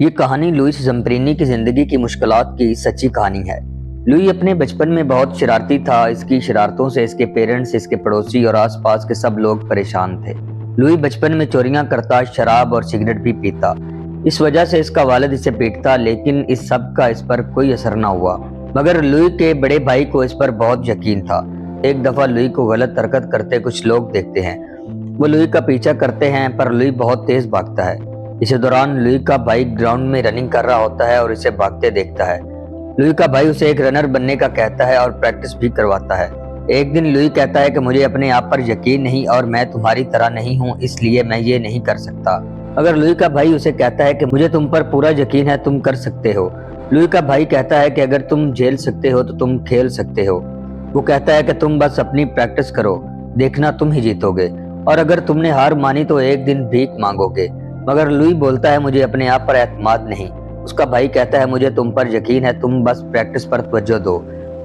ये कहानी लुइस ज़म्परिनी की ज़िंदगी की मुश्किलात की सच्ची कहानी है। लुई अपने बचपन में बहुत शरारती था। इसकी शरारतों से इसके पेरेंट्स, इसके पड़ोसी और आसपास के सब लोग परेशान थे। लुई बचपन में चोरियां करता, शराब और सिगरेट भी पीता। इस वजह से इसका वालिद इसे पीटता, लेकिन इस सब का इस पर कोई असर न हुआ। मगर लुई के बड़े भाई को इस पर बहुत यकीन था। एक दफा लुई को गलत हरकत करते कुछ लोग देखते हैं। वो लुई का पीछा करते हैं, पर लुई बहुत तेज भागता है। इसी दौरान लुई का भाई ग्राउंड में रनिंग कर रहा होता है और इसे भागते देखता है। लुई का भाई उसे एक रनर बनने का कहता है और प्रैक्टिस भी करवाता है। एक दिन लुई कहता है कि मुझे अपने आप पर यकीन नहीं और मैं तुम्हारी तरह नहीं हूँ, इसलिए मैं ये नहीं कर सकता। अगर लुई का भाई उसे कहता है कि मुझे तुम पर पूरा यकीन है, तुम कर सकते हो। लुई का भाई कहता है कि अगर तुम झेल सकते हो तो तुम खेल सकते हो। वो कहता है कि तुम बस अपनी प्रैक्टिस करो, देखना तुम ही जीतोगे, और अगर तुमने हार मानी तो एक दिन भीख मांगोगे। मगर लुई बोलता है मुझे अपने आप पर एतमाद नहीं। उसका भाई कहता है मुझे तुम पर यकीन है, तुम बस प्रैक्टिस पर तवज्जो दो।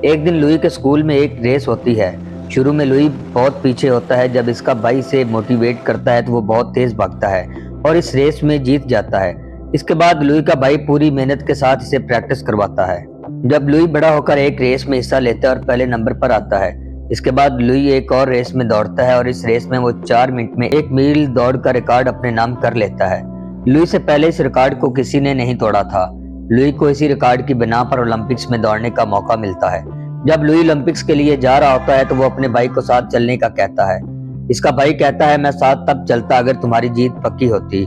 एक दिन लुई के स्कूल में एक रेस होती है। शुरू में लुई बहुत पीछे होता है। जब इसका भाई इसे मोटिवेट करता है तो वो बहुत तेज भागता है और इस रेस में जीत जाता है। इसके बाद लुई का भाई पूरी मेहनत के साथ इसे प्रैक्टिस करवाता है। जब लुई बड़ा होकर एक रेस में हिस्सा लेता है और पहले नंबर पर आता है, इसके बाद लुई एक और रेस में दौड़ता है और इस रेस में वो 4 मिनट में 1 मील दौड़ का रिकॉर्ड अपने नाम कर लेता है। लुई से पहले इस रिकॉर्ड को किसी ने नहीं तोड़ा था। लुई को इसी रिकॉर्ड की बिना पर ओलंपिक्स में दौड़ने का मौका मिलता है। जब लुई ओलंपिक्स के लिए जा रहा होता है तो वो अपने भाई को साथ चलने का कहता है। इसका भाई कहता है मैं साथ तब चलता अगर तुम्हारी जीत पक्की होती।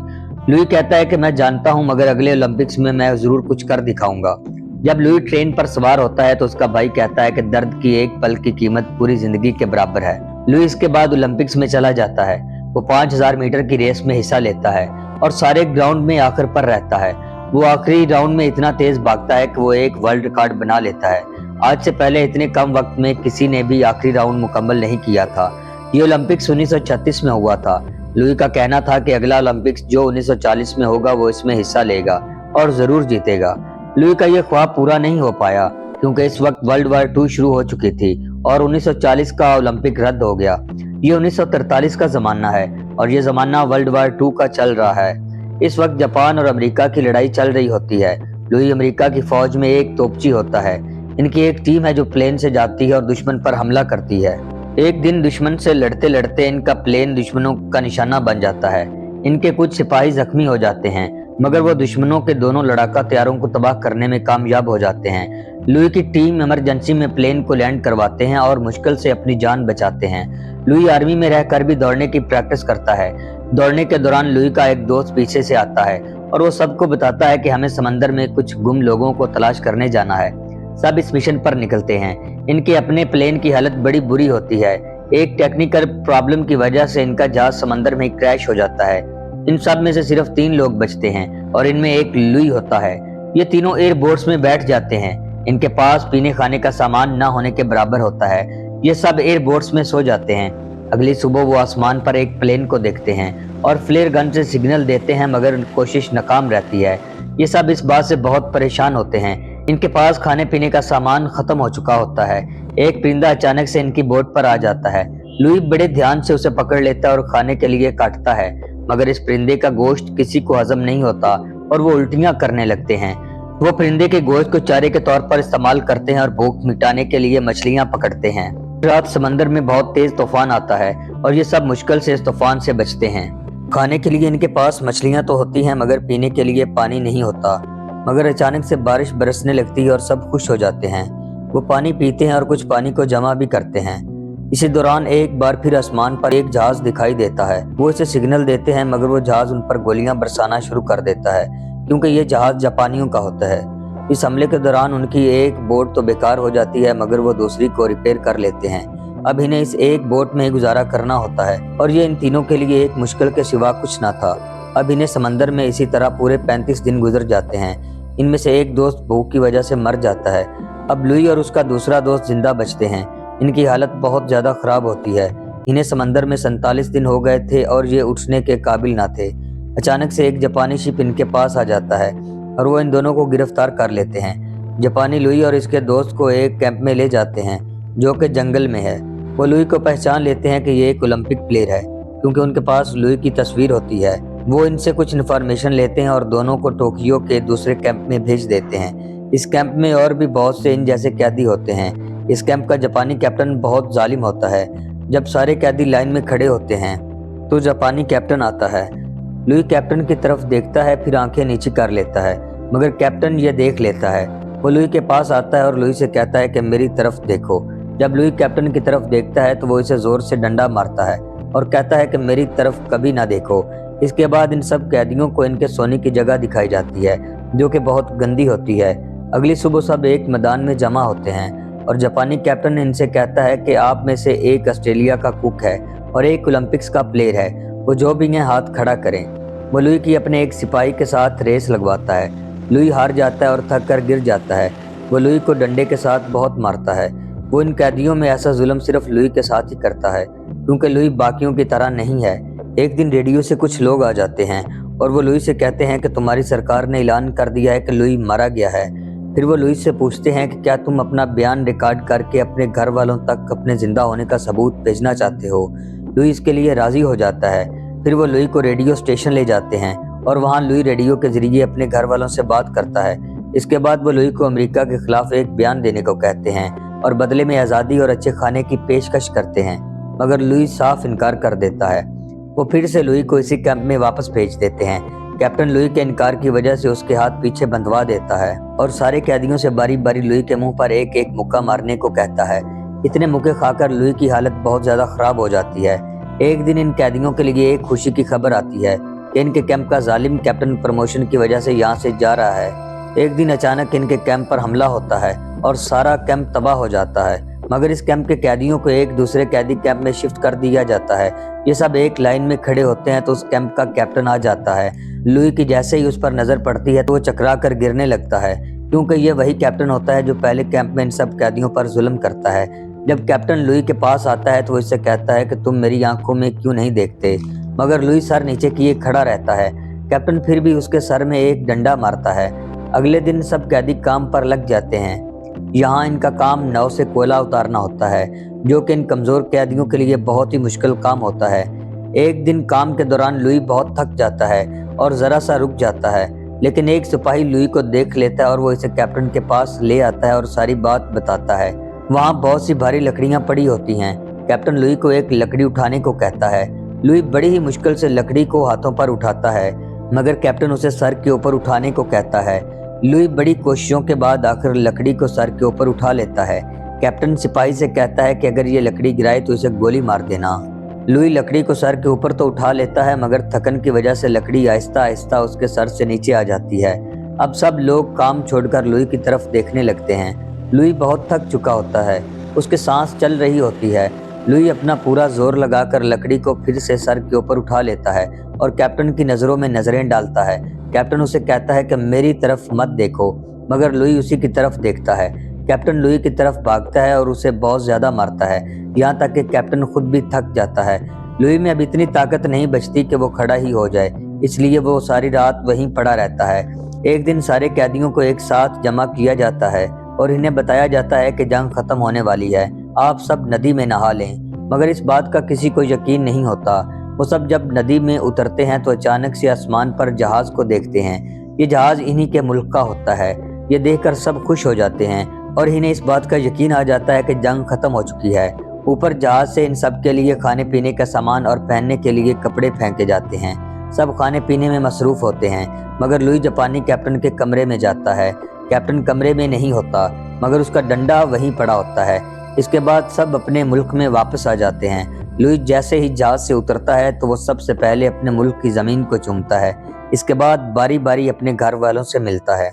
लुई कहता है कि मैं जानता हूँ, मगर अगले ओलंपिक्स में मैं जरूर कुछ कर दिखाऊंगा। जब लुई ट्रेन पर सवार होता है तो उसका भाई कहता है कि दर्द की एक पल की कीमत पूरी जिंदगी के बराबर है। लुई इसके बाद ओलंपिक्स में चला जाता है। वो 5000 मीटर की रेस में हिस्सा लेता है और सारे ग्राउंड में आखिर पर रहता है। वो आखिरी राउंड में इतना तेज भागता है कि वो एक वर्ल्ड रिकॉर्ड बना लेता है। आज से पहले इतने कम वक्त में किसी ने भी आखिरी राउंड मुकम्मल नहीं किया था। ये ओलंपिक्स 1936 में हुआ था। लुई का कहना था कि अगला ओलंपिक्स जो 1940 में होगा वो इसमें हिस्सा लेगा और जरूर जीतेगा। लुई का यह ख्वाब पूरा नहीं हो पाया क्योंकि इस वक्त वर्ल्ड वार 2 शुरू हो चुकी थी और 1940 का ओलंपिक रद्द हो गया। ये 1943 का जमाना है और ये जमाना वर्ल्ड वार 2 का चल रहा है। इस वक्त जापान और अमेरिका की लड़ाई चल रही होती है। लुई अमेरिका की फौज में एक तोपची होता है। इनकी एक टीम है जो प्लेन से जाती है और दुश्मन पर हमला करती है। एक दिन दुश्मन से लड़ते लड़ते इनका प्लेन दुश्मनों का निशाना बन जाता है। इनके कुछ सिपाही जख्मी हो जाते हैं, मगर वो दुश्मनों के दोनों लड़ाका तैयारों को तबाह करने में कामयाब हो जाते हैं। लुई की टीम इमरजेंसी में प्लेन को लैंड करवाते हैं और मुश्किल से अपनी जान बचाते हैं। लुई आर्मी में रहकर भी दौड़ने की प्रैक्टिस करता है। दौड़ने के दौरान लुई का एक दोस्त पीछे से आता है और वो सबको बताता है कि हमें समंदर में कुछ गुम लोगों को तलाश करने जाना है। सब इस मिशन पर निकलते हैं। इनके अपने प्लेन की हालत बड़ी बुरी होती है। एक टेक्निकल प्रॉब्लम की वजह से इनका जहाज समंदर में क्रैश हो जाता है। इन सब में से सिर्फ 3 लोग बचते हैं और इनमें एक लुई होता है। ये तीनों एयर बोट्स में बैठ जाते हैं। इनके पास पीने खाने का सामान न होने के बराबर होता है। ये सब एयर बोट्स में सो जाते हैं। अगली सुबह वो आसमान पर एक प्लेन को देखते हैं और फ्लेयर गन से सिग्नल देते हैं, मगर कोशिश नाकाम रहती है। ये सब इस बात से बहुत परेशान होते हैं। इनके पास खाने पीने का सामान खत्म हो चुका होता है। एक परिंदा अचानक से इनकी बोट पर आ जाता है। लुई बड़े ध्यान से उसे पकड़ लेता है और खाने के लिए काटता है, मगर इस परिंदे का गोश्त किसी को हजम नहीं होता और वो उल्टियां करने लगते हैं। वो परिंदे के गोश्त को चारे के तौर पर इस्तेमाल करते हैं और भूख मिटाने के लिए मछलियां पकड़ते हैं। रात समंदर में बहुत तेज तूफान आता है और ये सब मुश्किल से इस तूफान से बचते हैं। खाने के लिए इनके पास मछलियां तो होती हैं, मगर पीने के लिए पानी नहीं होता। मगर अचानक से बारिश बरसने लगती है और सब खुश हो जाते हैं। वो पानी पीते हैं और कुछ पानी को जमा भी करते हैं। इसी दौरान एक बार फिर आसमान पर एक जहाज दिखाई देता है। वो इसे सिग्नल देते हैं, मगर वो जहाज उन पर गोलियां बरसाना शुरू कर देता है क्योंकि ये जहाज जापानियों का होता है। इस हमले के दौरान उनकी एक बोट तो बेकार हो जाती है, मगर वो दूसरी को रिपेयर कर लेते हैं। अब इन्हें इस एक बोट में ही गुजारा करना होता है और ये इन तीनों के लिए एक मुश्किल के सिवा कुछ ना था। अब इन्हें समंदर में इसी तरह पूरे 35 दिन गुजर जाते हैं। इनमें से एक दोस्त भूख की वजह से मर जाता है। अब लुई और उसका दूसरा दोस्त जिंदा बचते हैं। इनकी हालत बहुत ज्यादा खराब होती है। इन्हें समंदर में 47 दिन हो गए थे और ये उठने के काबिल ना थे। अचानक से एक जापानी शिप इनके पास आ जाता है और वो इन दोनों को गिरफ्तार कर लेते हैं। जापानी लुई और इसके दोस्त को एक कैंप में ले जाते हैं जो कि जंगल में है। वो लुई को पहचान लेते हैं कि ये एक ओलंपिक प्लेयर है क्योंकि उनके पास लुई की तस्वीर होती है। वो इनसे कुछ इन्फॉर्मेशन लेते हैं और दोनों को टोक्यो के दूसरे कैंप में भेज देते हैं। इस कैंप में और भी बहुत से इन जैसे कैदी होते हैं। इस कैंप का जापानी कैप्टन बहुत जालिम होता है। जब सारे कैदी लाइन में खड़े होते हैं तो जापानी कैप्टन आता है। लुई कैप्टन की तरफ देखता है, फिर आंखें नीचे कर लेता है, मगर कैप्टन ये देख लेता है। वो लुई के पास आता है और लुई से कहता है कि मेरी तरफ देखो। जब लुई कैप्टन की तरफ देखता है तो वो इसे जोर से डंडा मारता है और कहता है कि मेरी तरफ कभी ना देखो। इसके बाद इन सब कैदियों को इनके सोने की जगह दिखाई जाती है, जो कि बहुत गंदी होती है। अगली सुबह सब एक मैदान में जमा होते हैं और जापानी कैप्टन इनसे कहता है कि आप में से एक ऑस्ट्रेलिया का कुक है और एक ओलंपिक्स का प्लेयर है, वो जो भी है हाथ खड़ा करें। वो लुई की अपने एक सिपाही के साथ रेस लगवाता है। लुई हार जाता है और थक कर गिर जाता है। वो लुई को डंडे के साथ बहुत मारता है। वो इन कैदियों में ऐसा जुल्म सिर्फ लुई के साथ ही करता है, क्योंकि लुई बाकियों की तरह नहीं है। एक दिन रेडियो से कुछ लोग आ जाते हैं और वो लुई से कहते हैं कि तुम्हारी सरकार ने ऐलान कर दिया है कि लुई मारा गया है। फिर वो लुई से पूछते हैं कि क्या तुम अपना बयान रिकॉर्ड करके अपने घर वालों तक अपने जिंदा होने का सबूत भेजना चाहते हो। लुई इसके लिए राजी हो जाता है। फिर वो लुई को रेडियो स्टेशन ले जाते हैं और वहाँ लुई रेडियो के जरिए अपने घर वालों से बात करता है। इसके बाद वो लुई को अमेरिका के खिलाफ एक बयान देने को कहते हैं और बदले में आज़ादी और अच्छे खाने की पेशकश करते हैं, मगर लुई साफ इनकार कर देता है। वो फिर से लुई को इसी कैंप में वापस भेज देते हैं। कैप्टन लुई के इनकार की वजह से उसके हाथ पीछे बंधवा देता है और सारे कैदियों से बारी बारी लुई के मुंह पर एक एक मुक्का मारने को कहता है। इतने मुक्के खाकर लुई की हालत बहुत ज्यादा खराब हो जाती है। एक दिन इन कैदियों के लिए एक खुशी की खबर आती है कि इनके कैंप का जालिम कैप्टन प्रमोशन की वजह से यहाँ से जा रहा है। एक दिन अचानक इनके कैंप पर हमला होता है और सारा कैंप तबाह हो जाता है, मगर इस कैंप के कैदियों को एक दूसरे कैदी कैंप में शिफ्ट कर दिया जाता है। ये सब एक लाइन में खड़े होते हैं तो उस कैंप का कैप्टन आ जाता है। लुई की जैसे ही उस पर नजर पड़ती है तो वो चकरा कर गिरने लगता है, क्योंकि ये वही कैप्टन होता है जो पहले कैंप में इन सब कैदियों पर जुल्म करता है। जब कैप्टन लुई के पास आता है तो वो इससे कहता है कि तुम मेरी आंखों में क्यों नहीं देखते, मगर लुई सर नीचे किए खड़ा रहता है। कैप्टन फिर भी उसके सर में एक डंडा मारता है। अगले दिन सब कैदी काम पर लग जाते हैं। यहाँ इनका काम नाव से कोयला उतारना होता है, जो कि इन कमजोर कैदियों के लिए बहुत ही मुश्किल काम होता है। एक दिन काम के दौरान लुई बहुत थक जाता है और जरा सा रुक जाता है, लेकिन एक सिपाही लुई को देख लेता है और वो इसे कैप्टन के पास ले आता है और सारी बात बताता है। वहाँ बहुत सी भारी लकड़ियाँ पड़ी होती हैं। कैप्टन लुई को एक लकड़ी उठाने को कहता है। लुई बड़ी ही मुश्किल से लकड़ी को हाथों पर उठाता है, मगर कैप्टन उसे सर के ऊपर उठाने को कहता है। लुई बड़ी कोशिशों के बाद आखिर लकड़ी को सर के ऊपर उठा लेता है। कैप्टन सिपाही से कहता है कि अगर ये लकड़ी गिराए तो इसे गोली मार देना। लुई लकड़ी को सर के ऊपर तो उठा लेता है, मगर थकन की वजह से लकड़ी आहिस्ता आहिस्ता उसके सर से नीचे आ जाती है। अब सब लोग काम छोड़कर लुई की तरफ देखने लगते हैं। लुई बहुत थक चुका होता है, उसके सांस चल रही होती है। लुई अपना पूरा जोर लगाकर लकड़ी को फिर से सर के ऊपर उठा लेता है और कैप्टन की नज़रों में नजरें डालता है। कैप्टन उसे कहता है कि मेरी तरफ मत देखो, मगर लुई उसी की तरफ देखता है। कैप्टन लुई की तरफ भागता है और उसे बहुत ज्यादा मारता है, यहाँ तक कि कैप्टन खुद भी थक जाता है। लुई में अब इतनी ताकत नहीं बचती कि वो खड़ा ही हो जाए, इसलिए वो सारी रात वहीं पड़ा रहता है। एक दिन सारे कैदियों को एक साथ जमा किया जाता है और इन्हें बताया जाता है कि जंग खत्म होने वाली है, आप सब नदी में नहा लें। मगर इस बात का किसी को यकीन नहीं होता। वो सब जब नदी में उतरते हैं तो अचानक से आसमान पर जहाज को देखते हैं। ये जहाज इन्हीं के मुल्क का होता है। ये देखकर सब खुश हो जाते हैं और इन्हें इस बात का यकीन आ जाता है कि जंग खत्म हो चुकी है। ऊपर जहाज से इन सब के लिए खाने पीने का सामान और पहनने के लिए कपड़े फेंके जाते हैं। सब खाने पीने में मसरूफ होते हैं, मगर लुई जापानी कैप्टन के कमरे में जाता है। कैप्टन कमरे में नहीं होता, मगर उसका डंडा वहीं पड़ा होता है। इसके बाद सब अपने मुल्क में वापस आ जाते हैं। लुई जैसे ही जहाज से उतरता है तो वो सबसे पहले अपने मुल्क की जमीन को चूमता है। इसके बाद बारी बारी अपने घर वालों से मिलता है।